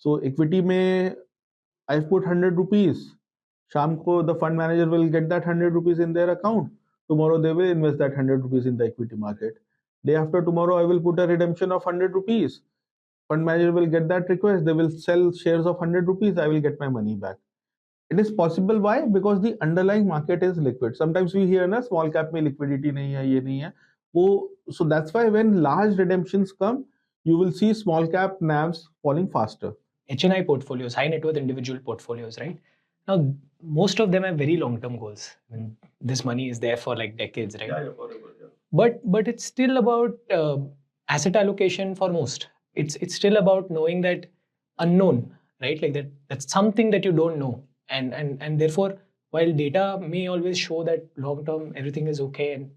So equity mein I've put 100 rupees. Sham ko the fund manager will get that 100 rupees in their account. Tomorrow they will invest that 100 rupees in the equity market. Day after tomorrow I will put a redemption of 100 rupees. Fund manager will get that request. They will sell shares of 100 rupees. I will get my money back. It is possible. Why? Because the underlying market is liquid. Sometimes we hear na small cap mein liquidity nahi hai, ye nahi hai. So that's why when large redemptions come, you will see small cap NAVs falling faster. HNI portfolios, high net worth individual portfolios, right? Now, most of them have very long-term goals. I mean, this money is there for like decades, right? Yeah, forever. Yeah. But it's still about asset allocation for most. It's still about knowing that unknown, right? Like that's something that you don't know, and therefore, while data may always show that long-term everything is okay,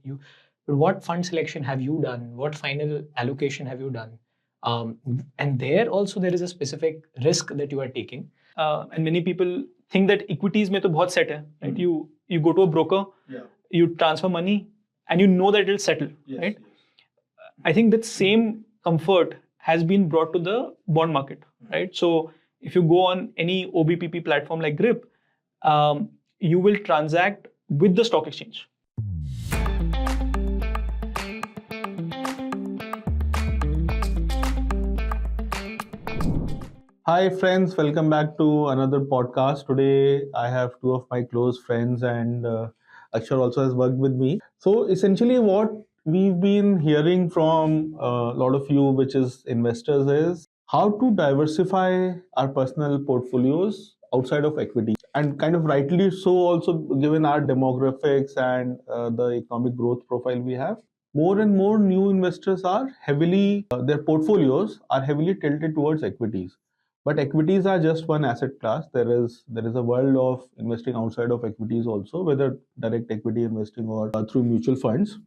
but what fund selection have you done? What final allocation have you done? And there also there is a specific risk that you are taking. And many people think that equities mein to bahut set hai, right? You go to a broker, you transfer money, and you know that it'll settle, right? I think that same comfort has been brought to the bond market, right? So if you go on any OBPP platform like Grip, you will transact with the stock exchange. Hi friends, welcome back to another podcast. Today I have two of my close friends and Akshar also has worked with me. So essentially what we've been hearing from a lot of you, which is investors, is how to diversify our personal portfolios outside of equity. And kind of rightly so also, given our demographics and the economic growth profile we have, more and more new investors are heavily, their portfolios are heavily tilted towards equities. But equities are just one asset class. There is a world of investing outside of equities also, whether direct equity investing or through mutual funds.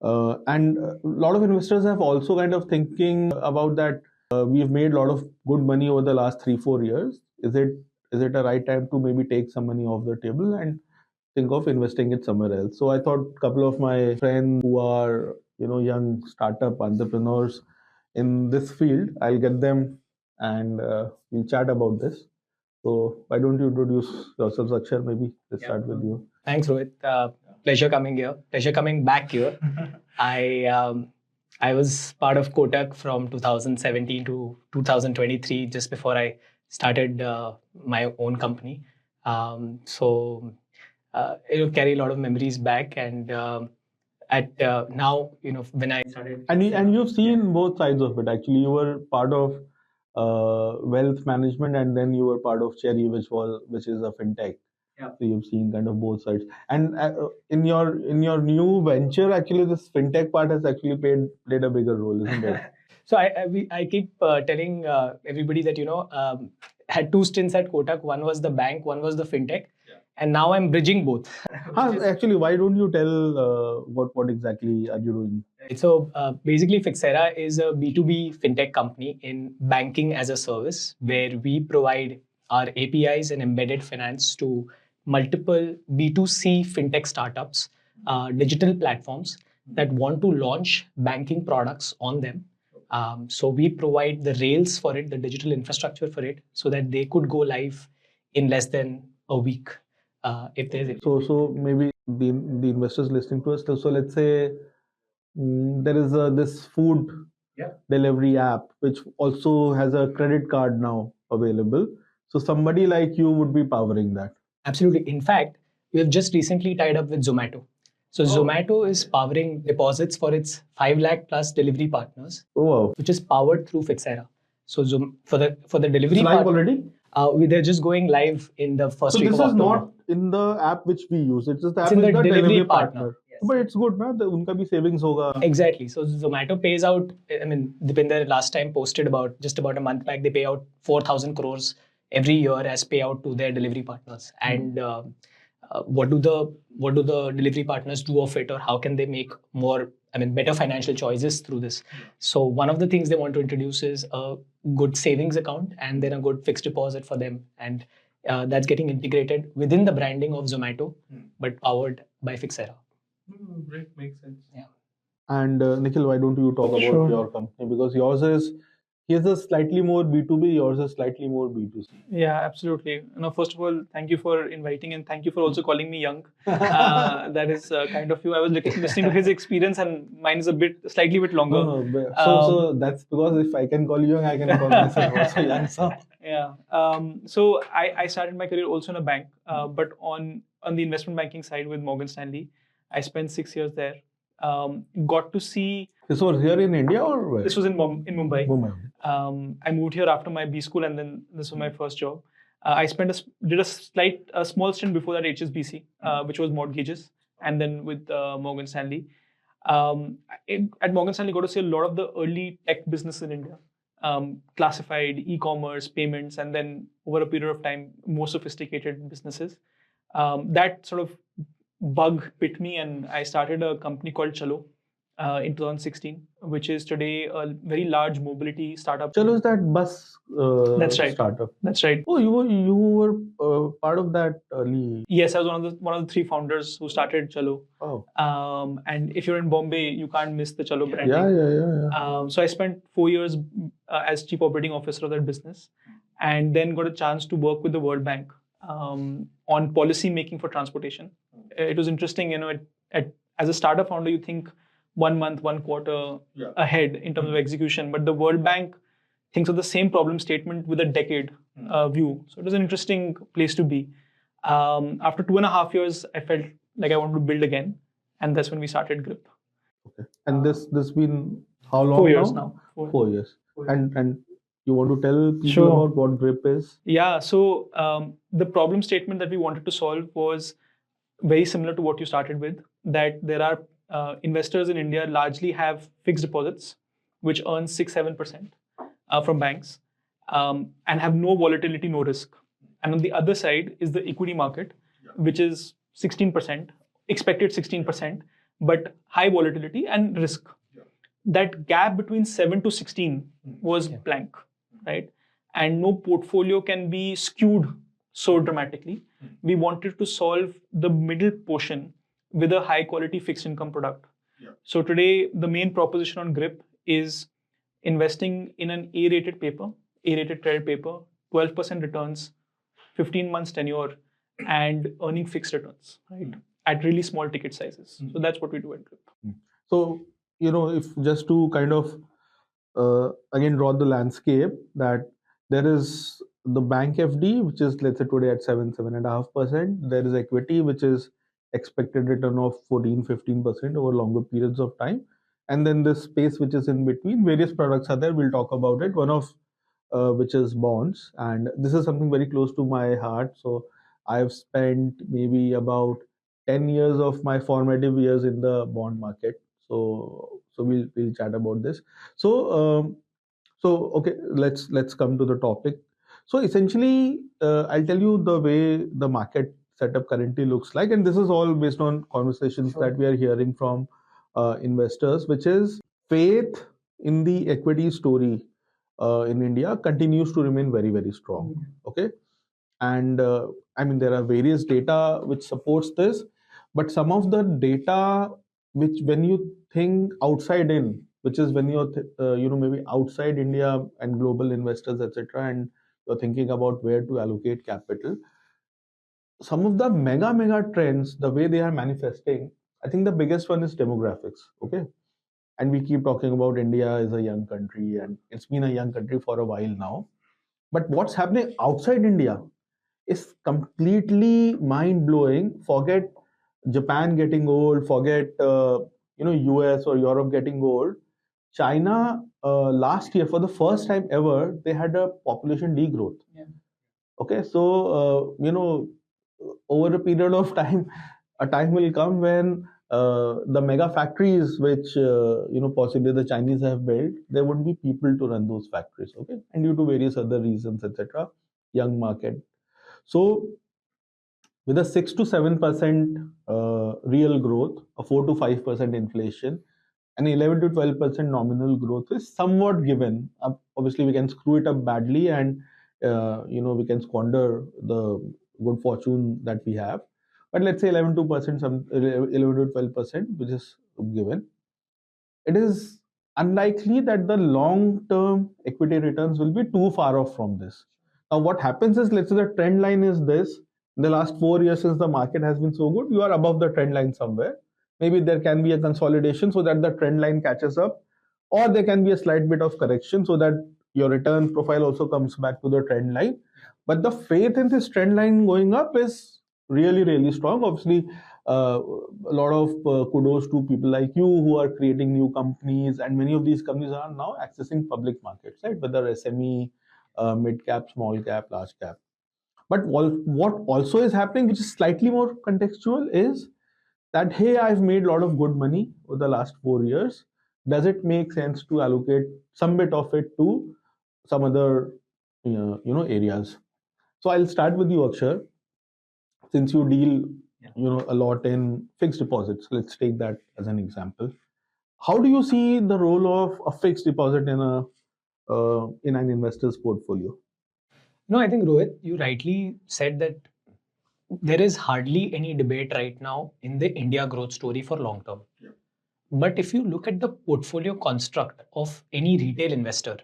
And a lot of investors have also kind of thinking about that. We've made a lot of good money over the last 3-4 years. Is it a right time to maybe take some money off the table and think of investing it somewhere else? So I thought a couple of my friends who are young startup entrepreneurs in this field, I'll get them and we'll chat about this. So why don't you introduce yourselves, Akshar? Maybe let's start with you. Thanks, Rohit. Pleasure coming here. Pleasure coming back here. I was part of Kotak from 2017 to 2023, just before I started my own company. So it'll carry a lot of memories back. And at now, when I started, and you've seen both sides of it. Actually, you were part of wealth management, and then you were part of Cherry, which is a fintech. Yeah. So you've seen kind of both sides. And in your new venture, actually, this fintech part has actually played a bigger role, isn't it? So I keep telling everybody that had two stints at Kotak. One was the bank, one was the fintech, and now I'm bridging both. Actually, why don't you tell what exactly are you doing? So basically, Fixerra is a B2B fintech company in banking as a service, where we provide our APIs and embedded finance to multiple B2C fintech startups, digital platforms that want to launch banking products on them. So we provide the rails for it, the digital infrastructure for it, so that they could go live in less than a week. If there's So maybe the investors listening to us. So let's say there is this food delivery app which also has a credit card now available. So somebody like you would be powering that. Absolutely. In fact, we have just recently tied up with Zomato. So Zomato is powering deposits for its 5 lakh plus delivery partners, which is powered through Fixerra. So for the delivery it's live already? They're just going live in the first week of October. So this is not in the app which we use. It's just the app in with the the delivery partner. Yes. But it's good, na? Unka bhi savings hoga. Exactly. So Zomato pays out. I mean, Dipinder last time posted just about a month back. They pay out 4,000 crores every year as payout to their delivery partners. And what do the delivery partners do of it, or how can they make better financial choices through this? So one of the things they want to introduce is a good savings account and then a good fixed deposit for them, and that's getting integrated within the branding of Zomato, but powered by Fixerra. Great, makes sense. Yeah. And Nikhil, why don't you talk about your company, because yours is His is slightly more B2B, yours is slightly more B2C. Yeah, absolutely. No, first of all, thank you for inviting and thank you for also calling me young. That is kind of you. I was listening to his experience and mine is a bit, slightly bit longer. No, so that's because if I can call you young, I can call myself also young. So Yeah. So I started my career also in a bank, but on the investment banking side with Morgan Stanley. I spent 6 years there. Got to see. this was here in India or where? This was in Mumbai. Mumbai. I moved here after my B school, and then this was my first job. I did a small stint before that HSBC, which was mortgages, and then with Morgan Stanley. At Morgan Stanley, got to see a lot of the early tech business in India, classified e-commerce, payments, and then over a period of time, more sophisticated businesses. That sort of bug bit me, and I started a company called Chalo in 2016, which is today a very large mobility startup. Chalo is that bus That's right. startup. That's right. Oh, you were part of that early. Yes, I was one of the three founders who started Chalo. Oh. And if you're in Bombay, you can't miss the Chalo branding. Yeah. So I spent 4 years as chief operating officer of that business, and then got a chance to work with the World Bank on policy making for transportation. It was interesting, as a startup founder, you think 1 month, 1 quarter ahead in terms of execution, but the World Bank thinks of the same problem statement with a decade view. So it was an interesting place to be. After 2.5 years, I felt like I wanted to build again, and that's when we started Grip. Okay. And this been how long? 4 years now. 4 years. And you want to tell people Sure. about what Grip is? Yeah. So the problem statement that we wanted to solve was very similar to what you started with. That there are investors in India largely have fixed deposits, which earn 6-7% from banks, and have no volatility, no risk. And on the other side is the equity market, which is 16%, expected 16%, but high volatility and risk. That gap between 7 to 16 was blank, right? And no portfolio can be skewed so dramatically. We wanted to solve the middle portion with a high quality fixed income product. So today, the main proposition on Grip is investing in an A-rated paper, A-rated credit paper, 12% returns, 15 months tenure, and earning fixed returns, right? At really small ticket sizes. So that's what we do at Grip. So, if just to kind of again draw the landscape, that there is the bank FD, which is let's say today at 7.5%. There is equity, which is expected return of 14-15% over longer periods of time. And then this space which is in between, various products are there. We'll talk about it. One of which is bonds, and this is something very close to my heart. So I've spent maybe about 10 years of my formative years in the bond market. So we'll chat about this. So okay, let's come to the topic. So essentially, I'll tell you the way the market setup currently looks like, and this is all based on conversations that we are hearing from investors, which is faith in the equity story in India continues to remain very, very strong. Okay, and I mean there are various data which supports this, but some of the data which when you think outside in, which is when you're maybe outside India and global investors, etc., and you're thinking about where to allocate capital, some of the mega trends, the way they are manifesting, I think the biggest one is demographics. Okay, and we keep talking about India is a young country, and it's been a young country for a while now, but what's happening outside India is completely mind blowing. Forget Japan getting old, forget US or Europe getting old. China last year, for the first time ever, they had a population degrowth. Okay, so over a period of time, a time will come when the mega factories which possibly the Chinese have built, there would be people to run those factories. Okay, and due to various other reasons, etc., young market. So with a 6 to 7% real growth, a 4 to 5% inflation, and 11 to 12% nominal growth is somewhat given. Obviously, we can screw it up badly, and we can squander the good fortune that we have. But let's say 11 to 12%, which is given. It is unlikely that the long-term equity returns will be too far off from this. Now, what happens is, let's say the trend line is this. In the last 4 years, since the market has been so good, you are above the trend line somewhere. Maybe there can be a consolidation so that the trend line catches up, or there can be a slight bit of correction so that your return profile also comes back to the trend line. But the faith in this trend line going up is really, really strong. Obviously, a lot of kudos to people like you who are creating new companies, and many of these companies are now accessing public markets, right? Whether SME, mid cap, small cap, large cap. But what also is happening, which is slightly more contextual, is that hey, I've made a lot of good money over the last 4 years. Does it make sense to allocate some bit of it to some other areas? So I'll start with you, Akshar, since you deal a lot in fixed deposits. Let's take that as an example. How do you see the role of a fixed deposit in an investor's portfolio? No, I think Rohit, you rightly said that there is hardly any debate right now in the India growth story for long term. Yeah. But if you look at the portfolio construct of any retail investor,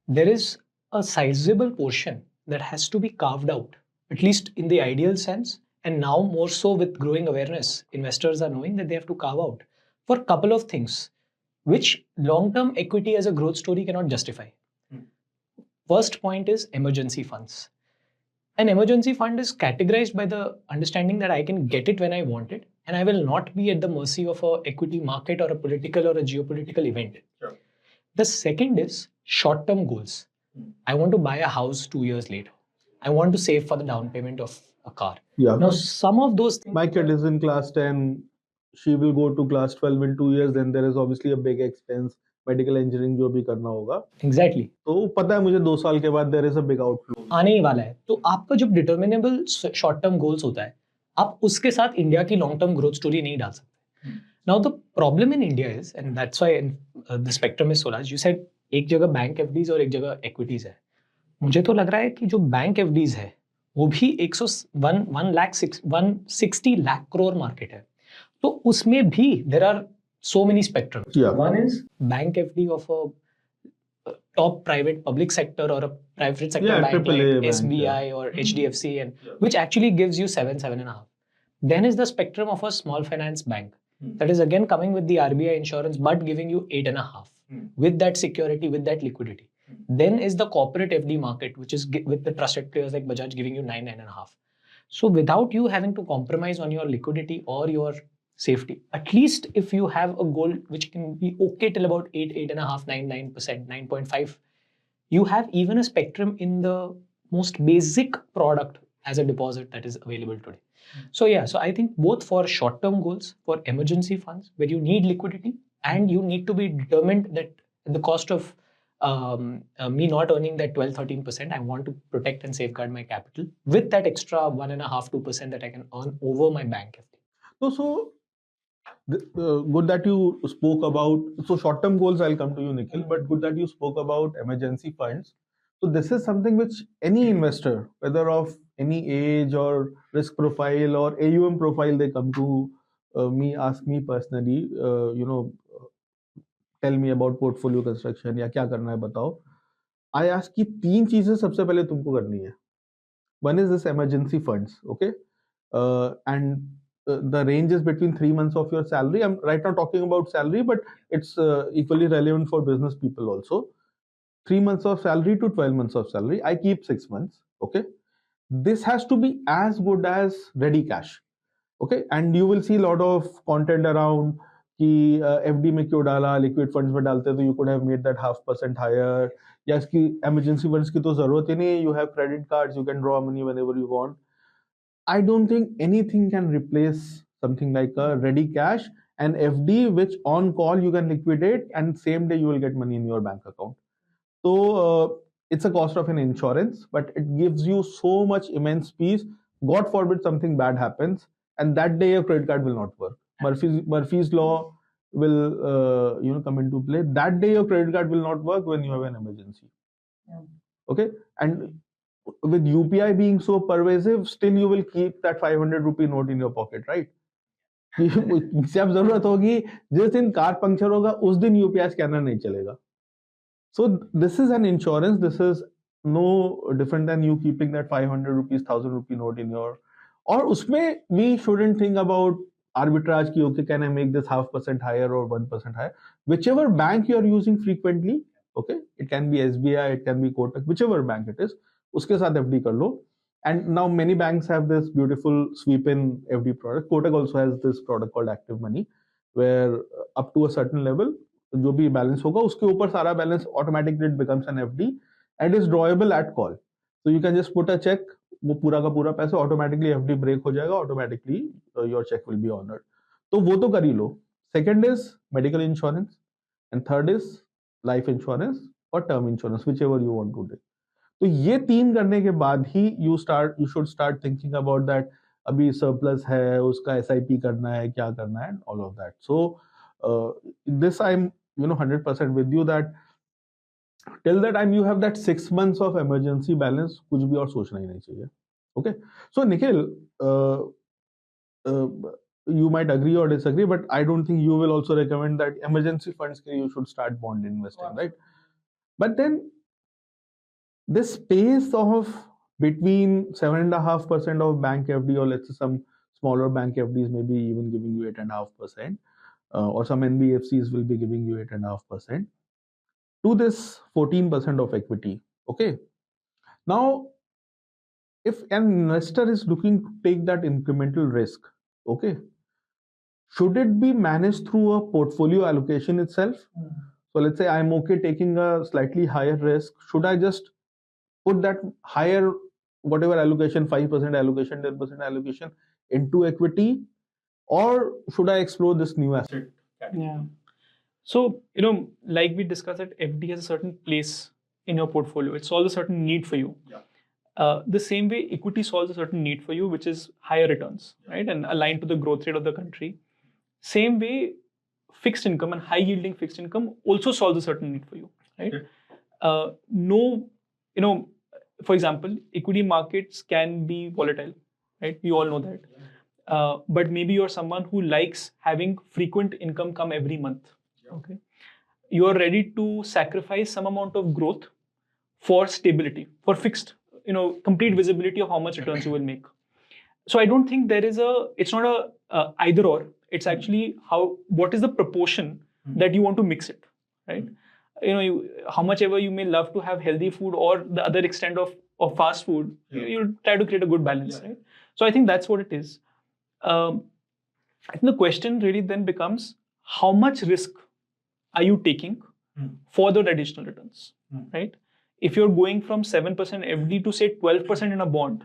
there is a sizable portion that has to be carved out, at least in the ideal sense. And now, more so with growing awareness, investors are knowing that they have to carve out for a couple of things, which long term equity as a growth story cannot justify. First point is emergency funds. An emergency fund is categorized by the understanding that I can get it when I want it, and I will not be at the mercy of a equity market or a political or a geopolitical event. Sure. The second is short-term goals. I want to buy a house 2 years later. I want to save for the down payment of a car. Yeah. Now, some of those things. My kid is in class 10. She will go to class 12 in 2 years. Then there is obviously a big expense. Medical engineering जो भी करना होगा. Exactly. तो पता है मुझे 2 साल के बाद there is a big outflow. आने ही वाला है. तो आपका जब डिटर्मिनेबल शॉर्ट टर्म गोल्स होता है, आप उसके साथ इंडिया की लॉन्ग टर्म ग्रोथ स्टोरी नहीं डाल सकते. Now the problem in India is, and that's why the spectrum is so large. You said एक जगह बैंक एफडीज और एक जगह इक्विटीज है. मुझे तो लग रहा है कि जो बैंक एफडीज है वो भी 160 लाख करोड़ मार्केट है. तो उसमें भी there are so many spectrums. Yeah. One is bank FD of a top private public sector or a private sector bank like AAA bank, SBI or HDFC, and which actually gives you 7.5. Then is the spectrum of a small finance bank that is again coming with the RBI insurance but giving you 8.5 with that security, with that liquidity. Then is the corporate FD market, which is with the trusted players like Bajaj giving you 9.5. So without you having to compromise on your liquidity or your safety, at least if you have a goal which can be okay till about 8.5, 9%, 9.5, you have even a spectrum in the most basic product as a deposit that is available today. So yeah, so I think both for short-term goals, for emergency funds where you need liquidity and you need to be determined that at the cost of me not earning that 12, 13%, I want to protect and safeguard my capital with that extra 1.5, 2% that I can earn over my bank FD. So good that you spoke about, so short-term goals, I'll come to you, Nikhil, but good that you spoke about emergency funds. So this is something which any investor, whether of any age or risk profile or AUM profile, they come to me, ask me personally, tell me about portfolio construction या क्या करना है बताओ. I ask कि 3 चीजें सबसे पहले तुमको करनी है. One is this emergency funds, okay? And the range is between 3 months of your salary. I'm right now talking about salary, but it's equally relevant for business people also. 3 months of salary to 12 months of salary. I keep 6 months, okay? This has to be as good as ready cash, okay? And you will see a lot of content around कि FD में क्यों डाला, liquid funds में डालते तो you could have made that 0.5% higher. या इसकी emergency funds की तो जरूरत ही नहीं. You have credit cards, you can draw money whenever you want. I don't think anything can replace something like a ready cash and FD, which on call you can liquidate and same day you will get money in your bank account. So it's a cost of an insurance, but it gives you so much immense peace. God forbid something bad happens, and that day your credit card will not work. Murphy's law will come into play. That day your credit card will not work when you have an emergency. Yeah. Okay, and with UPI being so pervasive, still you will keep that 500 rupee note in your pocket, right? जब जरूरत होगी, जिस दिन car puncture होगा उस दिन UPI scanner नहीं चलेगा. So this is an insurance. This is no different than you keeping that 500 rupees, 1000 rupee note in your. और उसमें we shouldn't think about arbitrage ki okay, can I make this 0.5% higher or 1% higher? Whichever bank you are using frequently, okay, it can be SBI, it can be Kotak, whichever bank it is, उसके साथ FD कर लो. And now many banks have this beautiful sweep-in FD product. Kotak also has this product called Active Money, where up to a certain level, जो भी balance होगा उसके ऊपर सारा balance automatically it becomes an FD and is drawable at call. So you can just put a cheque, वो पूरा का पूरा पैसा ऑटोमेटिकली एफडी ब्रेक हो जाएगा, automatically your cheque will be honoured. तो वो तो कर ही लो. Second is medical insurance and third is life insurance और term insurance, whichever you want to do. तो ये तीन करने के बाद ही you should start thinking about that. अभी सरप्लस है, उसका एसआईपी करना है, क्या करना है, all of that. So this I'm 100% with you that till the time you have that 6 months of emergency balance, कुछ भी और सोचना ही नहीं चाहिए. Okay, so Nikhil, uh, uh, you might agree or disagree, but I don't think you will also recommend that emergency funds you should start bond investing, right? But then this space of between 7.5% of bank FD, or let's say some smaller bank FDs maybe even giving you 8.5%, or some NBFCs will be giving you 8.5%, to this 14% of equity. Okay, now if an investor is looking to take that incremental risk, okay, should it be managed through a portfolio allocation itself? So let's say I'm okay taking a slightly higher risk. Should I just put that higher, whatever allocation, 5% allocation, 10% allocation, into equity, or should I explore this new asset category? Yeah. So, like we discussed, that FD has a certain place in your portfolio. It solves a certain need for you. Yeah. The same way equity solves a certain need for you, which is higher returns, right? And aligned to the growth rate of the country. Same way, fixed income and high yielding fixed income also solves a certain need for you, right? Okay. For example, equity markets can be volatile, right? We all know that. But maybe you're someone who likes having frequent income come every month. Okay, you are ready to sacrifice some amount of growth for stability, for fixed, complete visibility of how much returns you will make. So I don't think it's not a either or. It's actually what is the proportion that you want to mix it, right? How much ever you may love to have healthy food or the other extent of fast food, you try to create a good balance, right? So I think that's what it is. I think the question really then becomes, how much risk are you taking for the additional returns, right? If you're going from 7% FD to say 12% in a bond,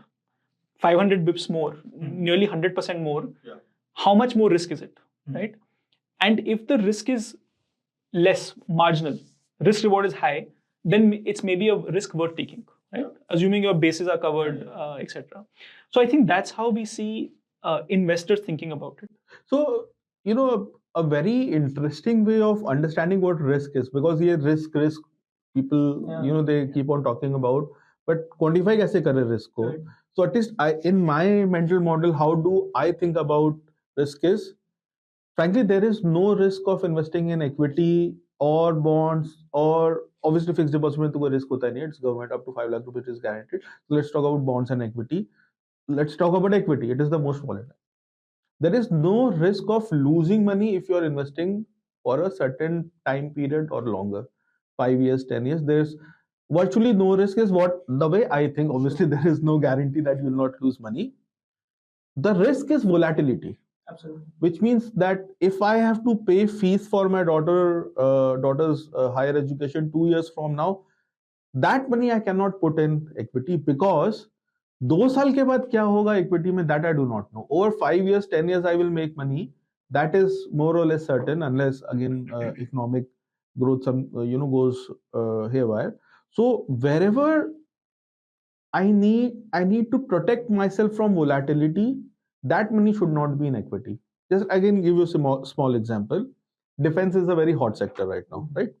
500 bips more, nearly 100% more, how much more risk is it, right? And if the risk is less, marginal, risk reward is high, then it's maybe a risk worth taking, right? Assuming your bases are covered, etc. So I think that's how we see investors thinking about it. So, a very interesting way of understanding what risk is, because ये risk people, they keep on talking about, but quantify कैसे करे risk को? Right. So at least in my mental model, how do I think about risk is, frankly, there is no risk of investing in equity or bonds, or obviously fixed deposit में तो कोई risk होता नहीं, it's government up to 5 lakh rupees is guaranteed. So let's talk about bonds and equity. Let's talk about equity. It is the most volatile. There is no risk of losing money if you are investing for a certain time period or longer, 5 years, 10 years. There's virtually no risk, is what the way I think. Obviously, there is no guarantee that you will not lose money. The risk is volatility. Absolutely. Which means that if I have to pay fees for my daughter's higher education 2 years from now, that money I cannot put in equity, because 2 साल के बाद क्या होगा equity में, that I do not know. Over 5 years, 10 years, I will make money. That is more or less certain, unless again economic growth goes haywire. So wherever I need to protect myself from volatility, that money should not be in equity. Just again give you a small example. Defense is a very hot sector right now, right?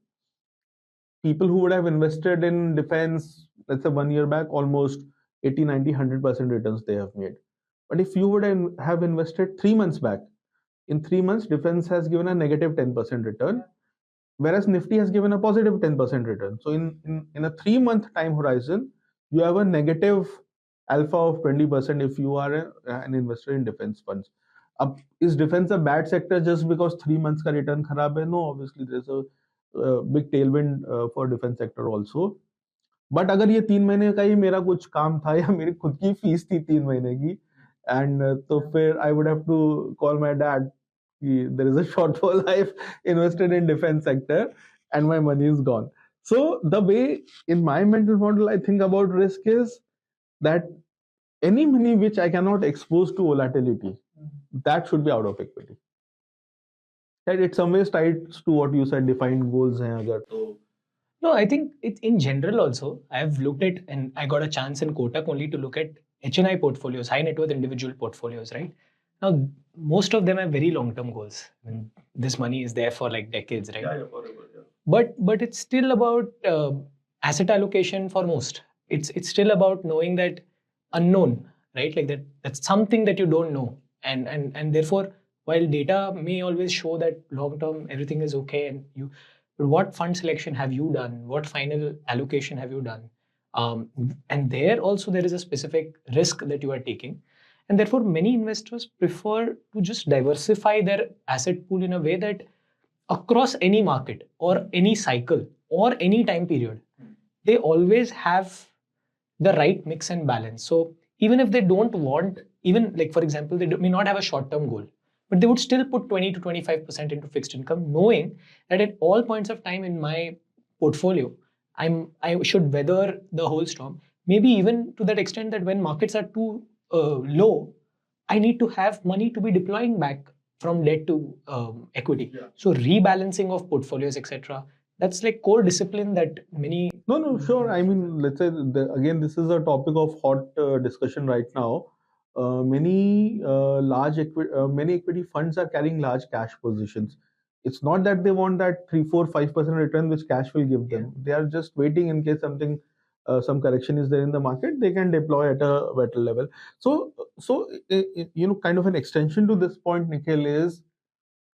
People who would have invested in defense, let's say 1 year back, almost 80, 90, 100% returns they have made. But if you would have invested 3 months back, In 3 months, defense has given a negative 10% return, whereas Nifty has given a positive 10% return. So in a 3 month time horizon, you have a negative alpha of 20% if you are an investor in defense funds. Is defense a bad sector just because 3 months ka return kharab hai? No, obviously there's a big tailwind for defense sector also. But अगर ये 3 महीने का ही मेरा कुछ काम था या मेरी खुद की फीस थी 3 महीने की एंड तो फिर I would have to call my dad कि there is a shortfall I invested in defence sector and my money is gone. So the way in my mental model I think about risk is that any money which I cannot expose to volatility, that should be out of equity. Right? It's some ways tied to what you said, defined goals hain agar to. No, I think it's in general also. I've looked at, and I got a chance in Kotak only to look at HNI portfolios, high net worth individual portfolios, right? Now, most of them have very long-term goals. I mean, this money is there for like decades, right? Yeah, forever. Yeah. But it's still about asset allocation for most. It's still about knowing that unknown, right? Like that's something that you don't know, and therefore, while data may always show that long-term everything is okay, and you, what fund selection have you done? What final allocation have you done? And there also there is a specific risk that you are taking, and therefore many investors prefer to just diversify their asset pool in a way that across any market or any cycle or any time period, they always have the right mix and balance. So even if they don't want, even like for example, they may not have a short-term goal, but they would still put 20 to 25% into fixed income, knowing that at all points of time in my portfolio, I should weather the whole storm. Maybe even to that extent that when markets are too low, I need to have money to be deploying back from debt to equity. Yeah. So rebalancing of portfolios, etc. That's like core discipline that many. No, sure. I mean, let's say again, this is a topic of hot discussion right now. Many equity funds are carrying large cash positions. It's not that they want that 3, 4, 5% return which cash will give them. They are just waiting in case some correction is there in the market. They can deploy at a better level. So kind of an extension to this point, Nikhil, is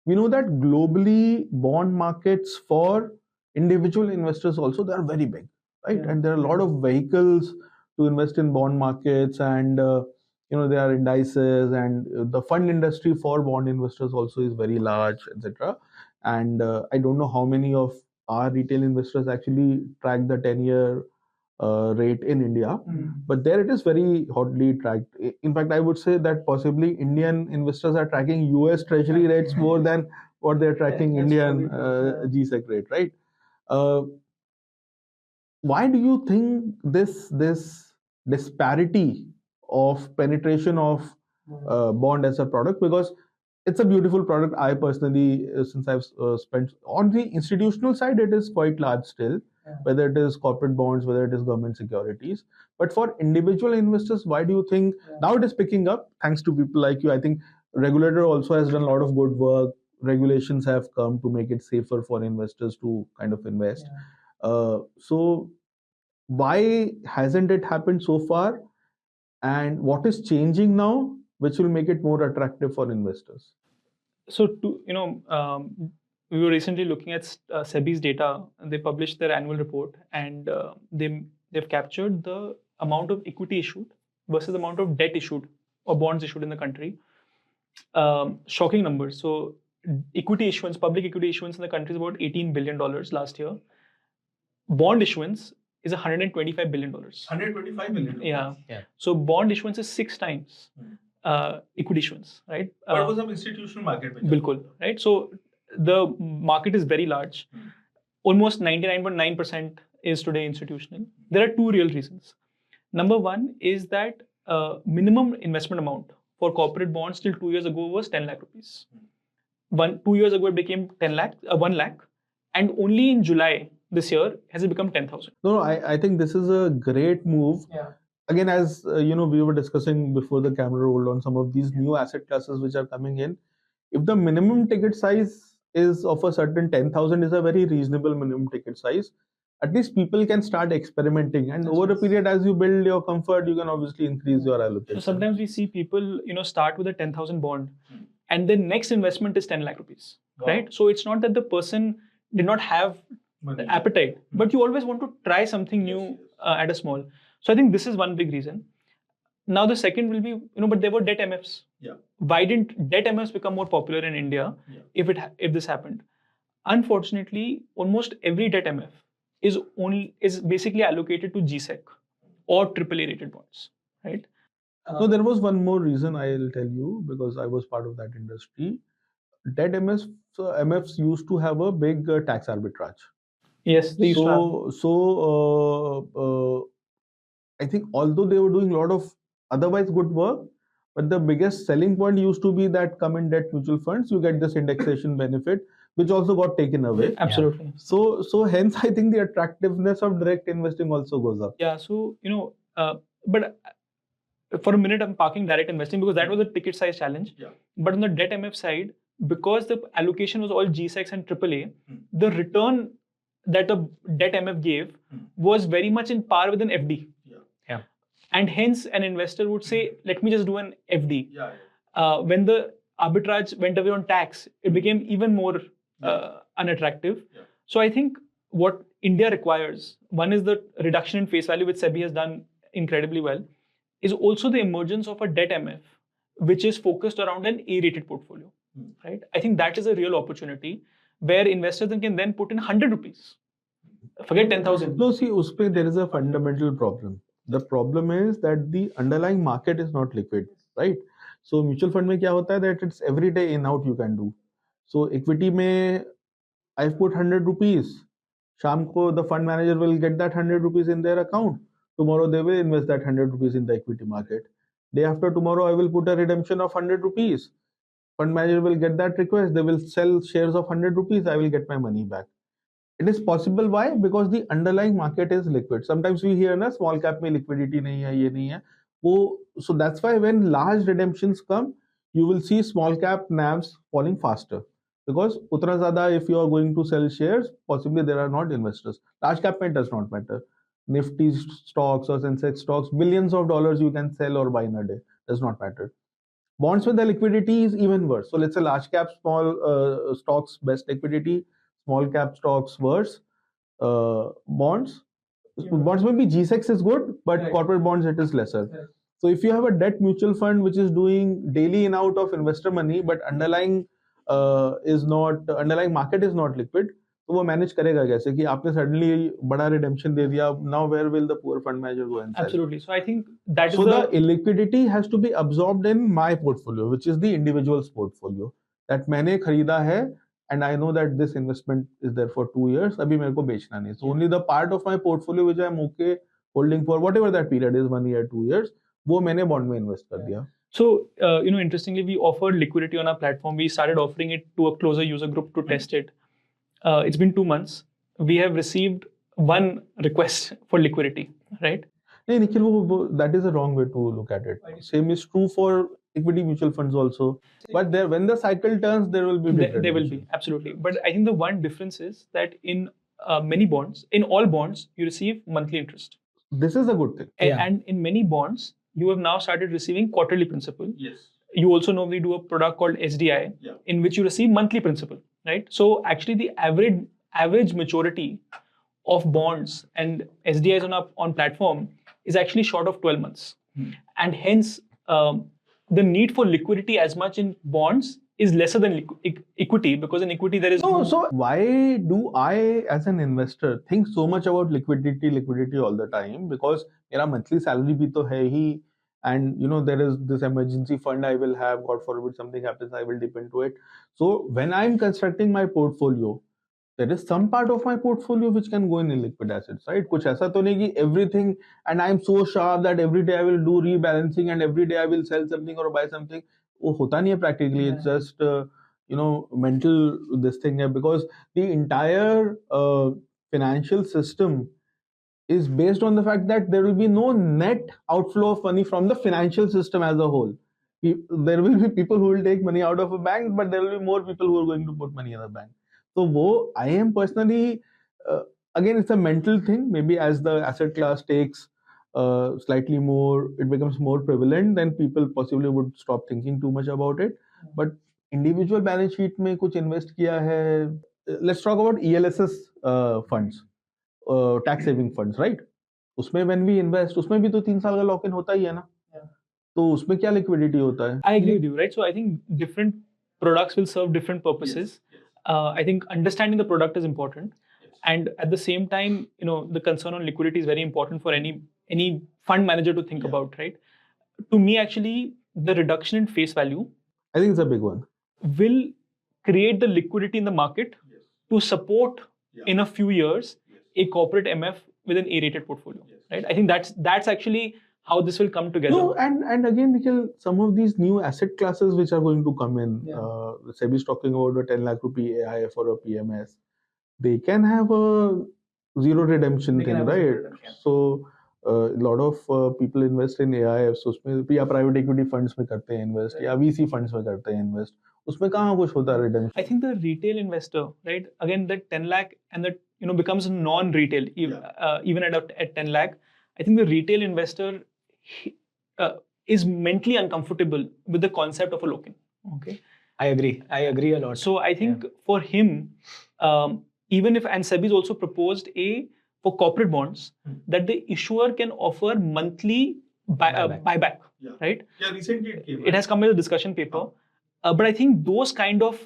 we know that globally bond markets for individual investors also, they are very big, right? Yeah. And there are a lot of vehicles to invest in bond markets, and there are indices, and the fund industry for bond investors also is very large, etc. And I don't know how many of our retail investors actually track the 10-year rate in India, but there it is very hotly tracked. In fact, I would say that possibly Indian investors are tracking US Treasury rates more than what they're tracking Indian GSEC rate, right? Why do you think this disparity of penetration of bond as a product? Because it's a beautiful product. I personally, since I've spent on the institutional side, it is quite large still. Yeah. Whether it is corporate bonds, whether it is government securities. But for individual investors, why do you think now it is picking up? Thanks to people like you. I think regulator also has done a lot of good work. Regulations have come to make it safer for investors to kind of invest. So why hasn't it happened so far? And what is changing now, which will make it more attractive for investors? So we were recently looking at SEBI's data. They published their annual report, and they've captured the amount of equity issued versus the amount of debt issued or bonds issued in the country. Shocking numbers. So public equity issuance in the country is about $18 billion last year. Bond issuance is $125 billion. $125 billion. Yeah. So bond issuance is 6 times equity issuance, right? What was the institutional market? Bilkul, right? So the market is very large. Almost 99.9% is today institutional. There are 2 real reasons. Number one is that minimum investment amount for corporate bonds till 2 years ago was 10 lakh rupees. 2 years ago it became 1 lakh, and only in July this year has it become 10,000. No, I think this is a great move. Yeah. Again, as we were discussing before the camera rolled on some of these new asset classes which are coming in. If the minimum ticket size is of a certain 10,000 is a very reasonable minimum ticket size, at least people can start experimenting, and over a period as you build your comfort, you can obviously increase your allocation. So sometimes we see people start with a 10,000 bond and the next investment is 10 lakh rupees, right? So it's not that the person did not have the appetite, but you always want to try something new at a small. So I think this is one big reason. Now the second will be, but there were debt MFs. Why didn't debt MFs become more popular in India if this happened? Unfortunately, almost every debt MF is basically allocated to GSEC or AAA rated bonds, right? So there was one more reason I'll tell you, because I was part of that industry. Debt MFs used to have a big tax arbitrage. Yes, they used to have. I think although they were doing a lot of otherwise good work, but the biggest selling point used to be that come in debt mutual funds, you get this indexation benefit, which also got taken away. Absolutely. So hence I think the attractiveness of direct investing also goes up. Yeah. So but for a minute I'm parking direct investing because that was a ticket size challenge. But on the debt MF side, because the allocation was all GSECs and AAA, the return that a debt MF gave was very much in par with an FD. And hence an investor would say, let me just do an FD. When the arbitrage went away on tax, it became even more unattractive. So I think what India requires, one is the reduction in face value, which SEBI has done incredibly well, is also the emergence of a debt MF, which is focused around an A-rated portfolio. Right? I think that is a real opportunity where investors can then put in 100 rupees. Forget 10,000. No, see, Uspe, there is a fundamental problem. The problem is that the underlying market is not liquid, right? So mutual fund में क्या होता है that it's every day in out you can do. So equity में I've put 100 rupees. शाम को the fund manager will get that 100 rupees in their account. Tomorrow they will invest that 100 rupees in the equity market. Day after tomorrow I will put a redemption of 100 rupees. Fund manager will get that request. They will sell shares of 100 rupees. I will get my money back. It is possible. Why? Because the underlying market is liquid. Sometimes we hear na small cap में liquidity नहीं है, ये नहीं है. So that's why when large redemptions come, you will see small cap NAVs falling faster. Because उतना ज़्यादा if you are going to sell shares, possibly there are not investors. Large cap में does not matter. Nifty stocks or Sensex stocks, billions of dollars you can sell or buy in a day. Does not matter. Bonds with the liquidity is even worse. So let's say large cap small stocks best liquidity, small cap stocks worse. Bonds maybe G6 is good, but corporate bonds it is lesser. So if you have a debt mutual fund which is doing daily in out of investor money, but underlying market is not liquid, तो वो manage करेगा कैसे कि आपने suddenly बड़ा redemption दे दिया. Now where will the poor fund manager go and sell? Absolutely. So I think that is the illiquidity has to be absorbed in my portfolio, which is the individual's portfolio that मैंने खरीदा है, and I know that this investment is there for 2 years. अभी मेरे को बेचना नहीं. So only the part of my portfolio which I am okay holding for whatever that period is, 1 year, 2 years, वो मैंने bond में invest कर दिया. So, interestingly, we offered liquidity on our platform. We started offering it to a closer user group to test it. It's been 2 months. We have received one request for liquidity, right? No, Nikhil, that is a wrong way to look at it. Same is true for equity mutual funds also. But there, when the cycle turns, there will be there will be, absolutely. But I think the one difference is that in many bonds, in all bonds, you receive monthly interest. This is a good thing. And in many bonds, you have now started receiving quarterly principal. Yes. You also know we do a product called SDI, in which you receive monthly principal, right? So actually the average maturity of bonds and SDIs on platform is actually short of 12 months. And hence the need for liquidity as much in bonds is lesser than equity, because in equity there is So why do I as an investor think so much about liquidity all the time? Because मेरा monthly salary भी तो है ही, and there is this emergency fund I will have, God forbid something happens, I will dip into it. So when I'm constructing my portfolio, there is some part of my portfolio which can go in illiquid assets, right? कुछ ऐसा तो नहीं कि everything, and I'm so sharp that every day I will do rebalancing and every day I will sell something or buy something. वो होता नहीं है practically. It's just mental this thing है, because the entire financial system is based on the fact that there will be no net outflow of money from the financial system as a whole. There will be people who will take money out of a bank, but there will be more people who are going to put money in a bank. So I am personally, again, it's a mental thing. Maybe as the asset class takes slightly more, it becomes more prevalent, then people possibly would stop thinking too much about it. But individual balance sheet में कुछ invest किया है, let's talk about ELSS funds, tax saving funds, right? उसमें when we invest, उसमें भी तो 3 साल का लॉक इन होता ही है ना, तो उसमें क्या लिक्विडिटी होता है? I agree with you, right? So I think different products will serve different purposes. I think understanding the product is important, and at the same time, the concern on liquidity is very important for any fund manager to think about, right? To me, actually, the reduction in face value, I think it's a big one, will create the liquidity in the market to support in a few years a corporate MF with an A-rated portfolio, right? I think that's actually how this will come together. No, and again, Nikhil, some of these new asset classes which are going to come in, SEBI is talking about a 10 lakh rupee AIF or a PMS. They can have a zero redemption thing, right? So a lot of people invest in AIFs, उसमें या private equity funds में करते हैं invest, या VC funds में करते हैं invest. उसमें कहाँ कुछ होता है redemption? I think the retail investor, right? Again, that 10 lakh and that becomes non-retail even at 10 lakh. I think the retail investor is mentally uncomfortable with the concept of a lock-in. Okay, I agree a lot. So I think for him, even if, and SEBI has also proposed for corporate bonds that the issuer can offer monthly buyback, right? Yeah, recently it came. It has come as a discussion paper, but I think those kind of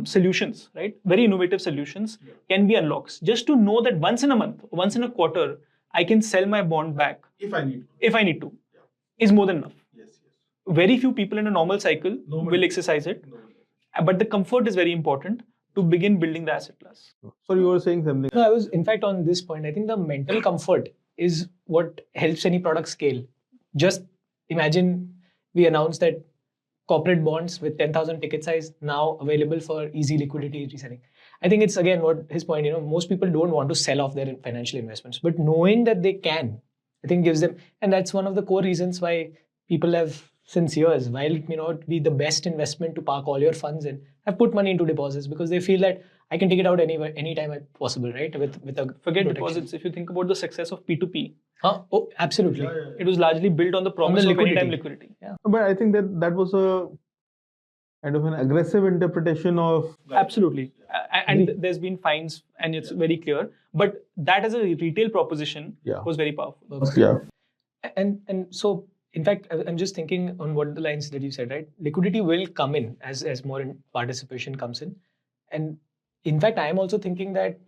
solutions, right, very innovative solutions, can be unlocks. Just to know that once in a month, once in a quarter, I can sell my bond back If I need to. is more than enough. Yes. Very few people in a normal cycle will exercise it, but the comfort is very important to begin building the asset class. So you were saying something? No, I was, in fact, on this point, I think the mental comfort is what helps any product scale. Just imagine we announce that corporate bonds with 10,000 ticket size now available for easy liquidity reselling. I think it's again what his point, most people don't want to sell off their financial investments, but knowing that they can, I think gives them, and that's one of the core reasons why people have since years, while it may not be the best investment to park all your funds in, have put money into deposits because they feel that I can take it out anytime possible, right? With a Forget protection. deposits. If you think about the success of P2P, Oh, absolutely. it was largely built on the promise of anytime liquidity. Yeah. But I think that was a kind of an aggressive interpretation of. Absolutely. And there's been fines and it's very clear. But that as a retail proposition was very powerful. Yeah. And so, in fact, I'm just thinking on what the lines that you said, right? Liquidity will come in as more participation comes in. And in fact, I am also thinking that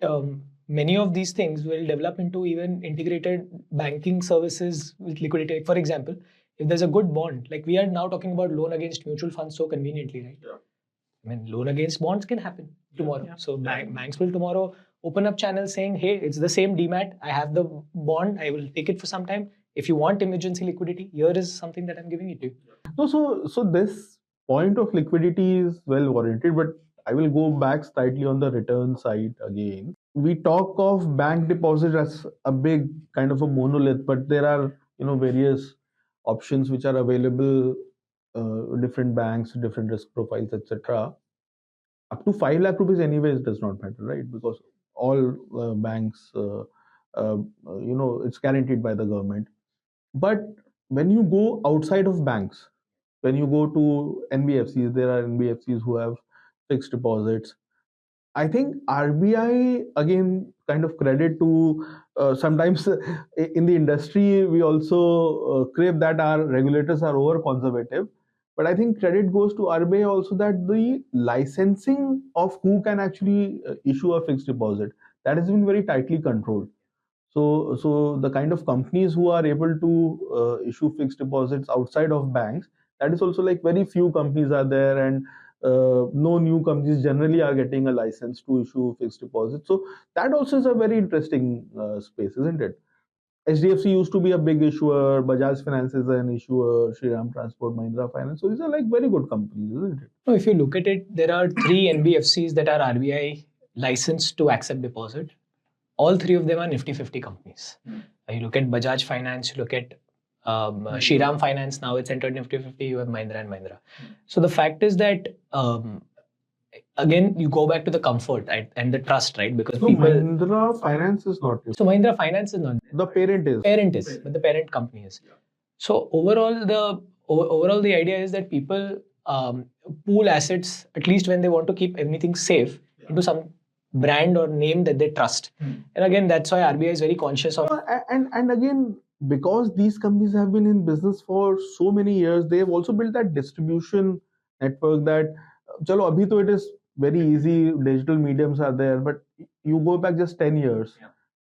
many of these things will develop into even integrated banking services with liquidity. For example, if there's a good bond, like we are now talking about loan against mutual funds so conveniently, right? Yeah. I mean, loan against bonds can happen tomorrow. Yeah. So banks will tomorrow open up channels saying, hey, it's the same demat. I have the bond. I will take it for some time. If you want emergency liquidity, here is something that I'm giving it to you. No, so this point of liquidity is well warranted, but I will go back slightly on the return side again. We talk of bank deposit as a big kind of a monolith, but there are various options which are available, different banks, different risk profiles, etc. Up to 5 lakh rupees anyways does not matter, right? Because all banks, it's guaranteed by the government. But when you go outside of banks, when you go to NBFCs, there are NBFCs who have fixed deposits. I think RBI, again, kind of credit to sometimes in the industry, we also crave that our regulators are over conservative. But I think credit goes to RBI also that the licensing of who can actually issue a fixed deposit, that has been very tightly controlled. So the kind of companies who are able to issue fixed deposits outside of banks, that is also like very few companies are there, and no new companies generally are getting a license to issue fixed deposits. So that also is a very interesting space, isn't it? HDFC used to be a big issuer, Bajaj Finance is an issuer, Shriram Transport, Mahindra Finance. So these are like very good companies, isn't it? No, if you look at it, there are 3 NBFCs that are RBI licensed to accept deposit. All 3 of them are Nifty 50 companies. You look at Bajaj Finance, you look at Shriram Finance, now it's entered Nifty 50, you have Mahindra and Mahindra. So the fact is that, again, you go back to the comfort and the trust, right? Because so Mahindra Finance is not. So Mahindra Finance is not. The parent is. But the parent company is. So overall, the idea is that people pool assets, at least when they want to keep everything safe, into some brand or name that they trust. And again, that's why RBI is very conscious of. And again, because these companies have been in business for so many years, they have also built that distribution network that, chalo, abhi to it is very easy, digital mediums are there, but you go back just 10 years.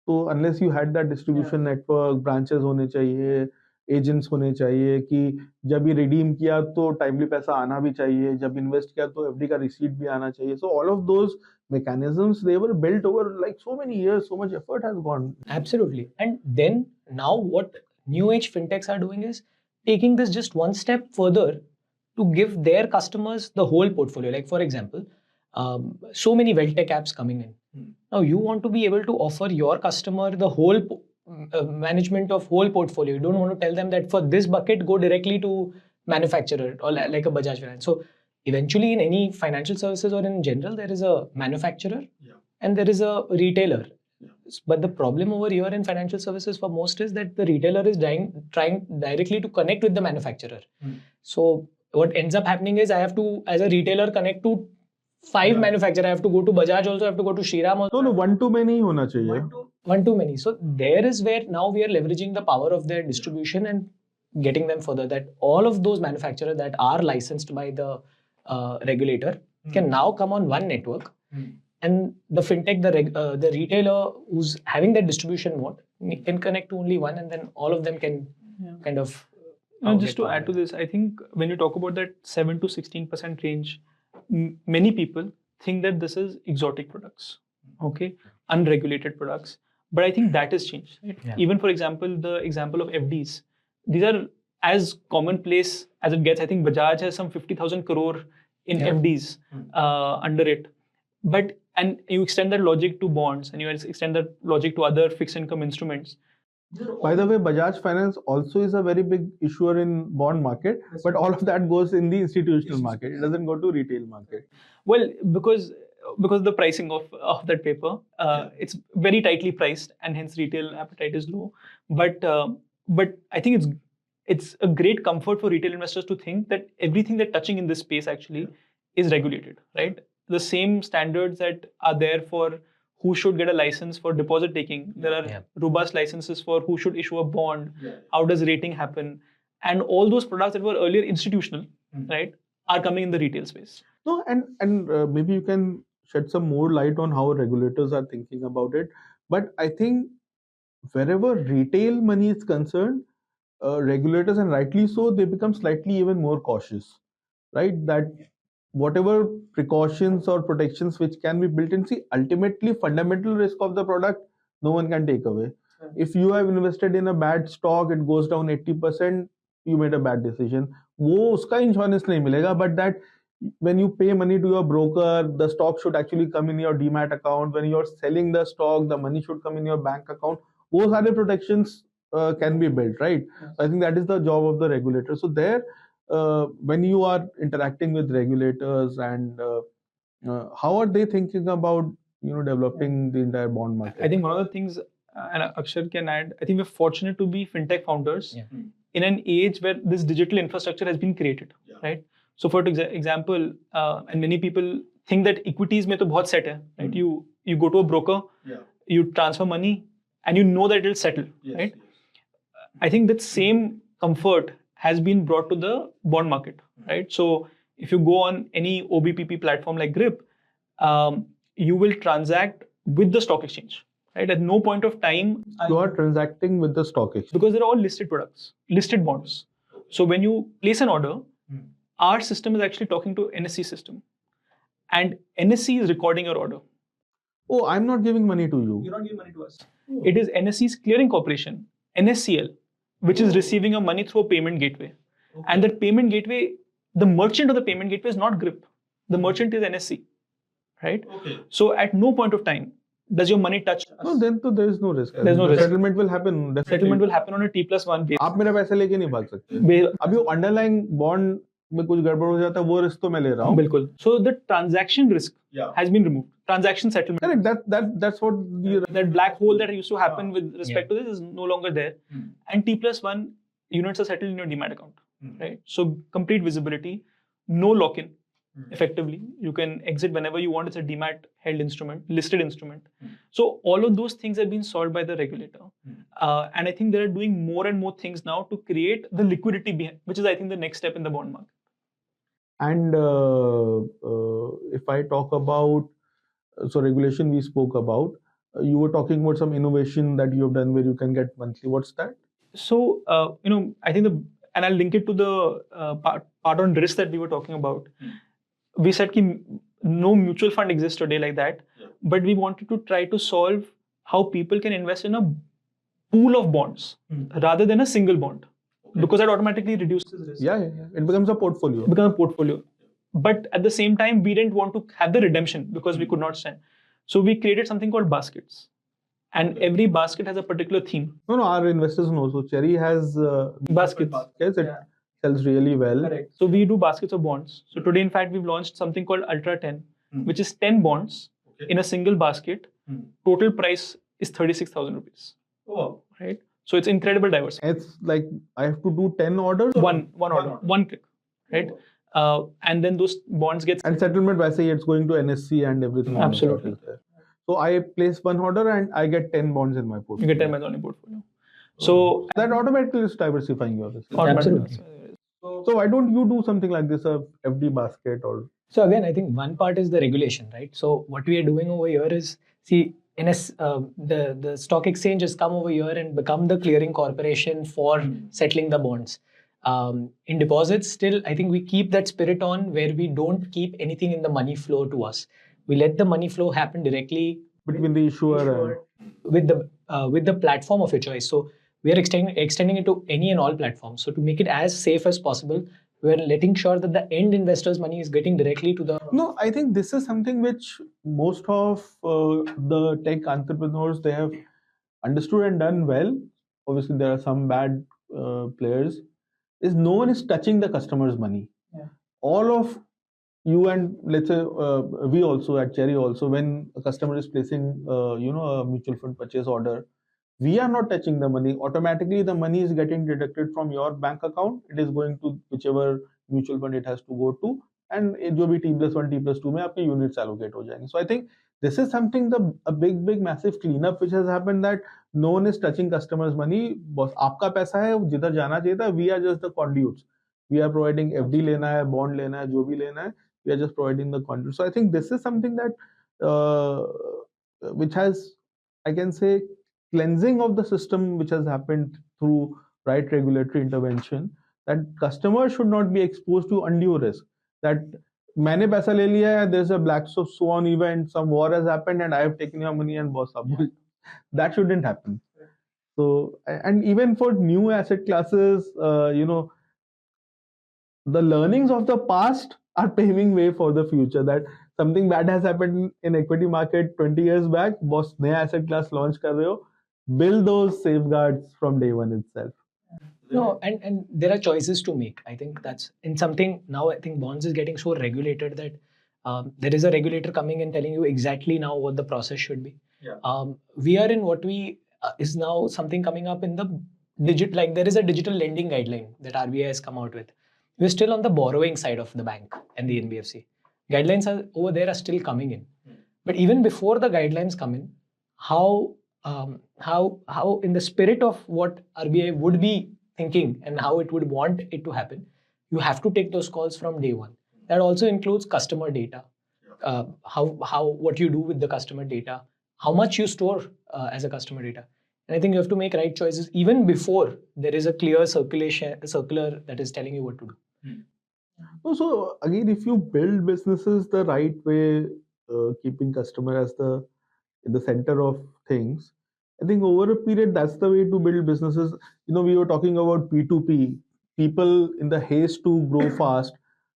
So unless you had that distribution network, branches होने चाहिए, agents होने चाहिए कि जब ये redeem किया तो timely पैसा आना भी चाहिए, जब invest किया तो FD का receipt भी आना चाहिए. So all of those mechanisms, they were built over like so many years, so much effort has gone. Absolutely. And then now what new age fintechs are doing is taking this just one step further to give their customers the whole portfolio. Like for example, so many wealth tech apps coming in. Now you want to be able to offer your customer the whole management of whole portfolio. You don't want to tell them that for this bucket go directly to manufacturer or like a Bajaj Finance. So eventually in any financial services or in general, there is a manufacturer and there is a retailer. But the problem over here in financial services for most is that the retailer is trying directly to connect with the manufacturer. So what ends up happening is I have to, as a retailer, connect to 5 manufacturers. I have to go to Bajaj also, I have to go to Shriram also. No, one too many hona chahiye. One too many. So there is where now we are leveraging the power of their distribution and getting them further, that all of those manufacturers that are licensed by the regulator can now come on one network. And the fintech, the retailer who's having that distribution mode can connect to only one, and then all of them can kind of. Just to add to this, I think when you talk about that 7 to 16% range, many people think that this is exotic products, okay, unregulated products. But I think that has changed. Right? Yeah. Even for example, the example of FDs, these are as commonplace as it gets. I think Bajaj has some 50,000 crore in FDs under it. But and you extend that logic to bonds, and you extend that logic to other fixed income instruments. By the way, Bajaj Finance also is a very big issuer in bond market, but all of that goes in the institutional market. It doesn't go to retail market. Well, because the pricing of that paper, it's very tightly priced, and hence retail appetite is low. But I think it's a great comfort for retail investors to think that everything they're touching in this space actually is regulated, right? The same standards that are there for who should get a license for deposit taking. There are robust licenses for who should issue a bond, how does rating happen, and all those products that were earlier institutional, right, are coming in the retail space. No, and maybe you can shed some more light on how regulators are thinking about it. But I think wherever retail money is concerned, regulators, and rightly so, they become slightly even more cautious, right? That whatever precautions or protections which can be built in, see, ultimately fundamental risk of the product, no one can take away. If you have invested in a bad stock, it goes down 80%, you made a bad decision. वो उसका insurance नहीं मिलेगा, but that when you pay money to your broker, the stock should actually come in your demat account. When you're selling the stock, the money should come in your bank account. वो सारे protections can be built, right? I think that is the job of the regulator. So there, when you are interacting with regulators, and how are they thinking about developing the entire bond market? I think one of the things, and Akshar can add, I think we're fortunate to be fintech founders in an age where this digital infrastructure has been created, right? So for example, and many people think that equities mein to bahut set hai, right? You go to a broker, you transfer money, and you know that it will settle, right? I think that same comfort has been brought to the bond market, right? So if you go on any OBPP platform like Grip, you will transact with the stock exchange, right? At no point of time you are transacting with the stock exchange, because they're all listed products, listed bonds. So when you place an order, our system is actually talking to NSE system, and NSE is recording your order. Oh, I'm not giving money to you. You're not giving money to us. It is NSE's clearing corporation, NSCL, which is receiving your money through a payment gateway. And that payment gateway, the merchant of the payment gateway is not Grip. The merchant is NSE, right? So at no point of time does your money touch us. No, then there is no risk. There's no risk. Settlement will happen. Definitely. Settlement will happen on a T+1 basis. आप मेरे पैसे लेके नहीं भाग सकते. अभी वो underlying bond में कुछ गड़बड़ हो जाता है, वो रिस्क तो मैं ले रहा हूँ. बिल्कुल. So the transaction risk has been removed. Transaction settlement. Correct. That's what that black hole that used to happen with respect to this is no longer there. And T+1 units are settled in your demat account, right? So complete visibility. no lock-in. Effectively, you can exit whenever you want. It's a demat held instrument, listed instrument. So all of those things have been solved by the regulator, and I think they are doing more and more things now to create the liquidity behind, which is I think the next step in the bond market. And if I talk about regulation we spoke about, you were talking about some innovation that you have done where you can get monthly. What's that? So I think and I'll link it to the part on risk that we were talking about. We said that no mutual fund exists today like that, but we wanted to try to solve how people can invest in a pool of bonds rather than a single bond, because that automatically reduces risk. Yeah. It becomes a portfolio. But at the same time, we didn't want to have the redemption because we could not stand. So we created something called baskets. And every basket has a particular theme. No, our investors know. So Cherry has baskets. Yes, it sells really well. Correct. So we do baskets of bonds. So today, in fact, we've launched something called Ultra 10, which is 10 bonds in a single basket. Total price is 36,000 rupees. Oh, right. So it's incredible diversity. It's like I have to do 10 orders. One order, one click, right? And then those bonds get and settlement. I say it's going to NSC and everything. Absolutely. So I place one order and I get 10 bonds in my portfolio. You get 10 bonds on your portfolio. So that automatically is diversifying your risk. Absolutely. So why don't you do something like this, a FD basket or? So again, I think one part is the regulation, right? So what we are doing over here is, see, the stock exchange has come over here and become the clearing corporation for settling the bonds. In deposits, still, I think we keep that spirit on where we don't keep anything in the money flow to us. We let the money flow happen directly between the issuer and with the platform of your choice. So we are extending it to any and all platforms. So to make it as safe as possible, we're letting sure that the end investor's money is getting directly to the... No, I think this is something which most of the tech entrepreneurs, they have understood and done well. Obviously, there are some bad players. Is no one is touching the customer's money. Yeah. All of you and let's say we also at Cherry also, when a customer is placing a mutual fund purchase order, we are not touching the money. Automatically the money is getting deducted from your bank account. It is going to whichever mutual fund it has to go to, and जो भी T+1 T+2 में आपके units allocate हो जाएंगे. So I think this is something a big massive cleanup which has happened, that no one is touching customers' money. बस आपका पैसा है जिधर जाना चाहिए था. We are just the conduits. We are providing FD लेना है, bond लेना है, जो भी लेना है. We are just providing the conduit. So I think this is something that which has, I can say, cleansing of the system which has happened through right regulatory intervention, that customers should not be exposed to undue risk. That मैंने पैसा ले लिया है, there's a black swan event, some war has happened and I have taken your money and boss up. That shouldn't happen. So, and even for new asset classes, the learnings of the past are paving way for the future. That something bad has happened in equity market 20 years back, boss नया asset class launch कर रहे हो, build those safeguards from day one itself. No, and there are choices to make. I think that's in something now. I think bonds is getting so regulated that there is a regulator coming and telling you exactly now what the process should be. Yeah. We are in what we is now something coming up in the digit, like there is a digital lending guideline that RBI has come out with. We're still on the borrowing side of the bank and the NBFC. Guidelines are over there are still coming in. But even before the guidelines come in, how in the spirit of what RBI would be thinking and how it would want it to happen, you have to take those calls from day one. That also includes customer data, what you do with the customer data, how much you store as a customer data. And I think you have to make right choices even before there is a clear circular that is telling you what to do. So again, if you build businesses the right way, keeping customer as in the center of things, I think over a period, that's the way to build businesses. We were talking about P2P. People in the haste to grow fast,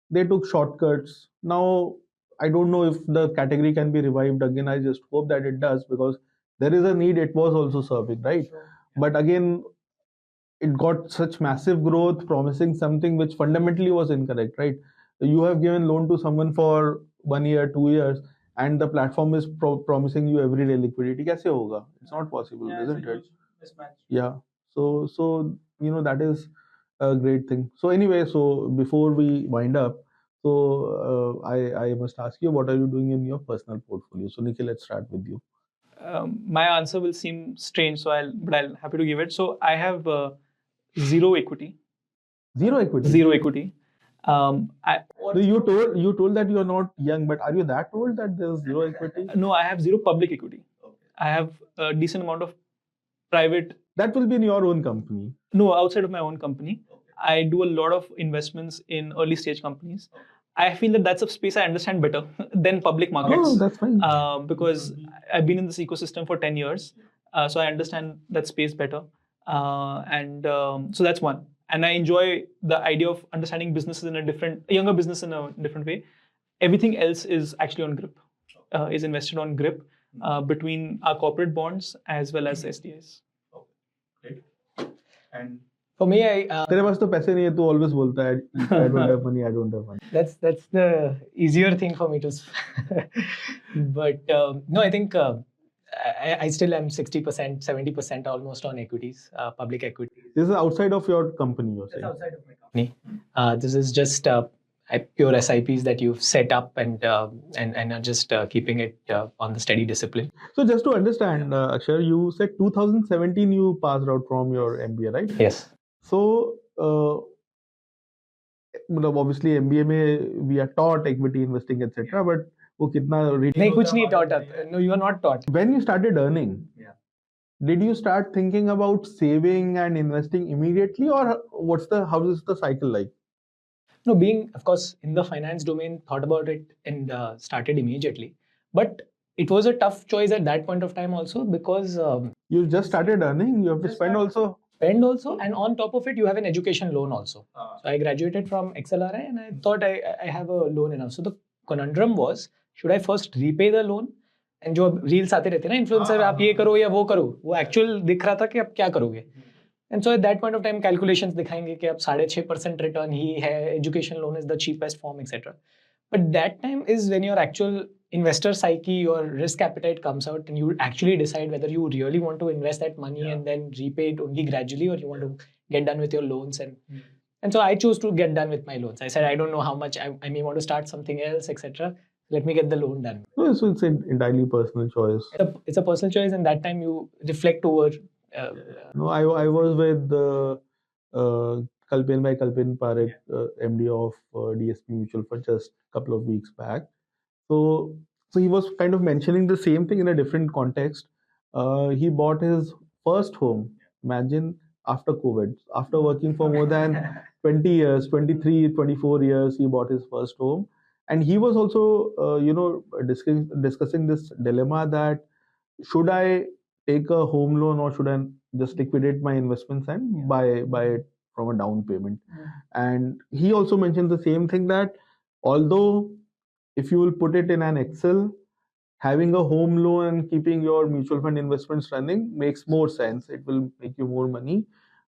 they took shortcuts. Now, I don't know if the category can be revived again. I just hope that it does, because there is a need. It was also serving, right? Sure. But again, it got such massive growth, promising something which fundamentally was incorrect, right? You have given loan to someone for 1 year, 2 years, and the platform is promising you everyday liquidity. Kaise hoga? It's not possible, isn't it? Mismatch. Yeah. So that is a great thing. So anyway, so before we wind up, So I must ask you, what are you doing in your personal portfolio? So Nikhil, let's start with you. My answer will seem strange, but I'll happy to give it. So I have zero equity. Zero equity. Zero equity. So you told that you are not young, but are you that old that there's zero equity? No, I have zero public equity. I have a decent amount of private. That will be in your own company. No, outside of my own company. I do a lot of investments in early stage companies. I feel that that's a space I understand better than public markets. Oh, that's fine. Because I've been in this ecosystem for 10 years. So I understand that space better. So that's one. And I enjoy the idea of understanding businesses in younger business in a different way. Everything else is actually on grip, is invested on grip between our corporate bonds as well as SDIs. Great. And for me, तेरे पास तो पैसे नहीं है, तू always बोलता है I don't have money, I don't have money. That's the easier thing for me to but no, I think I still am 60%, 70% almost on equities, public equities. This is outside of your company, you're saying? That's outside of my company. This is just pure SIPs that you've set up and are just keeping it on the steady discipline. So just to understand, Akshar, you said 2017 you passed out from your MBA, right? Yes. So obviously MBA में we are taught equity investing, etc. But वो कितना नहीं, कुछ नहीं taught. No, you are not taught. When you started earning, did you start thinking about saving and investing immediately, or how is the cycle like? No, being of course in the finance domain, thought about it and started immediately. But it was a tough choice at that point of time also, because you just started earning. You have to spend also. And on top of it you have an education loan also. So I graduated from XLRI and I thought I have a loan enough. So the conundrum was, should I first repay the loan? And जो reels आते रहते हैं ना, influencer आप ये करो या वो करो, वो actual दिख रहा था कि आप क्या करोगे. And so at that point of time calculations दिखाएंगे कि अब 6.5% return ही है, education loan is the cheapest form, etc. But that time is when your actual investor psyche, your risk appetite comes out, and you actually decide whether you really want to invest that money and then repay it only gradually, or you want to get done with your loans. And so I chose to get done with my loans. I said, I don't know how much I may want to start something else, etc. Let me get the loan done. So it's an entirely personal choice. It's a personal choice, and that time you reflect over. No, I was with Kalpin Parekh, MD of DSP Mutual Fund, just a couple of weeks back. So he was kind of mentioning the same thing in a different context. He bought his first home. Imagine, after COVID, after working for more than 20 years, 23, 24 years, he bought his first home. And he was also, discussing this dilemma that should I take a home loan or should I just liquidate my investments and buy it from a down payment? And he also mentioned the same thing, that although if you will put it in an Excel, having a home loan and keeping your mutual fund investments running makes more sense. It will make you more money.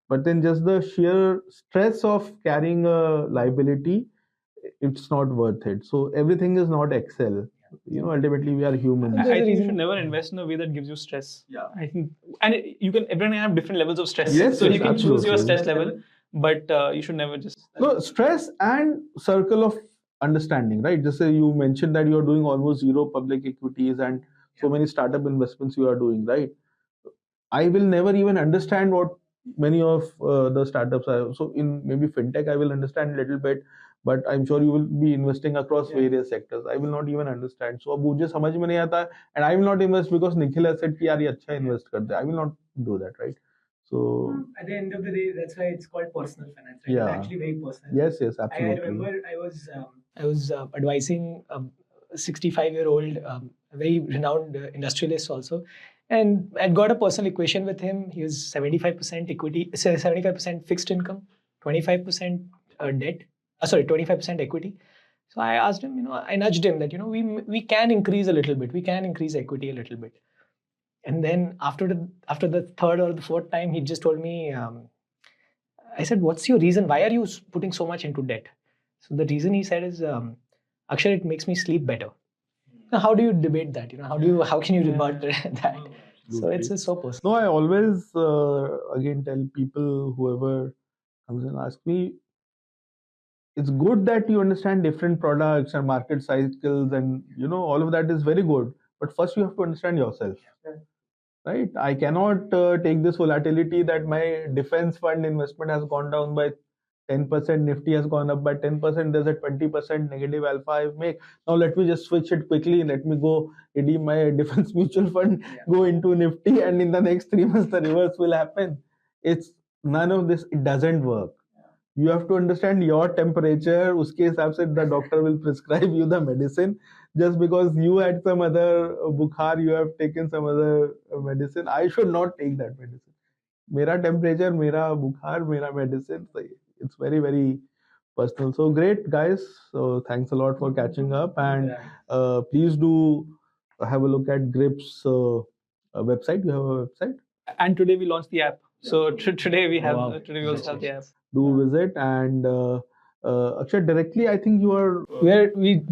But then just the sheer stress of carrying a liability, it's not worth it. So everything is not Excel. Ultimately we are humans. I think you should never invest in a way that gives you stress. I think, and everyone have different levels of stress. Yes, so you can absolutely. choose your stress level, but you should never just. No, stress and circle of understanding, right? Just say you mentioned that you're doing almost zero public equities and so many startup investments you are doing, right? I will never even understand what many of the startups are. So in maybe fintech, I will understand a little bit, but I'm sure you will be investing across various sectors. I will not even understand. So अब मुझे समझ में नहीं आता, and I will not invest because Nikhil has said कि यार ये अच्छा invest करते हैं. I will not do that, right? So at the end of the day, that's why it's called personal finance. Right? Yeah. It's actually very personal. Yes, absolutely. I remember I was advising a 65-year-old, very renowned industrialist also, and I'd got a personal equation with him. He was 75% equity, 75% fixed income, 25% debt. 25% equity. So I asked him, I nudged him that we can increase a little bit. We can increase equity a little bit. And then after the third or the fourth time, he just told me, I said, what's your reason? Why are you putting so much into debt? So the reason he said is, Akshar, it makes me sleep better. Now, how do you debate that? How can you rebut that? So it's so personal. No, I always again tell people, whoever comes and asks me, it's good that you understand different products and market cycles, and all of that is very good. But first you have to understand yourself, right? I cannot take this volatility that my defense fund investment has gone down by 10%, Nifty has gone up by 10%, there's a 20% negative alpha I make. Now let me just switch it quickly, let me go redeem my defense mutual fund, go into Nifty, and in the next 3 months the reverse will happen. It's none of this, it doesn't work. You have to understand your temperature. Uske hisab se the doctor will prescribe you the medicine. Just because you had some other bukhar, you have taken some other medicine. I should not take that medicine. Mera temperature, mera bukhar, mera medicine. So it's very, very personal. So great, guys. So thanks a lot for catching up, and please do have a look at Grip's website. You have a website? And today we launched the app. So today we have today we also have the app. Do visit, and Akshay, directly I think you are Where we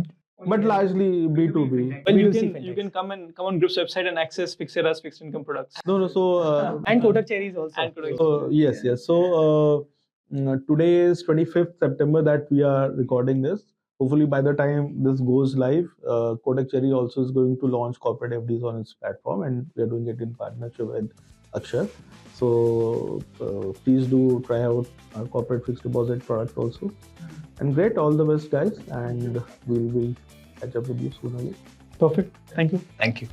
but largely B2B. Well, you B2C can come on Group's website and access Fixerra's fixed income products. No, so and Kotak Cherries also. And Kotak so yes. So today is 25th September that we are recording this. Hopefully by the time this goes live, Kotak Cherry also is going to launch corporate FDs on its platform, and we are doing it in partnership with Akshar. So please do try out our corporate fixed deposit product also. And great, all the best, guys, and we'll catch up with you soon again. Perfect. Thank you. Thank you.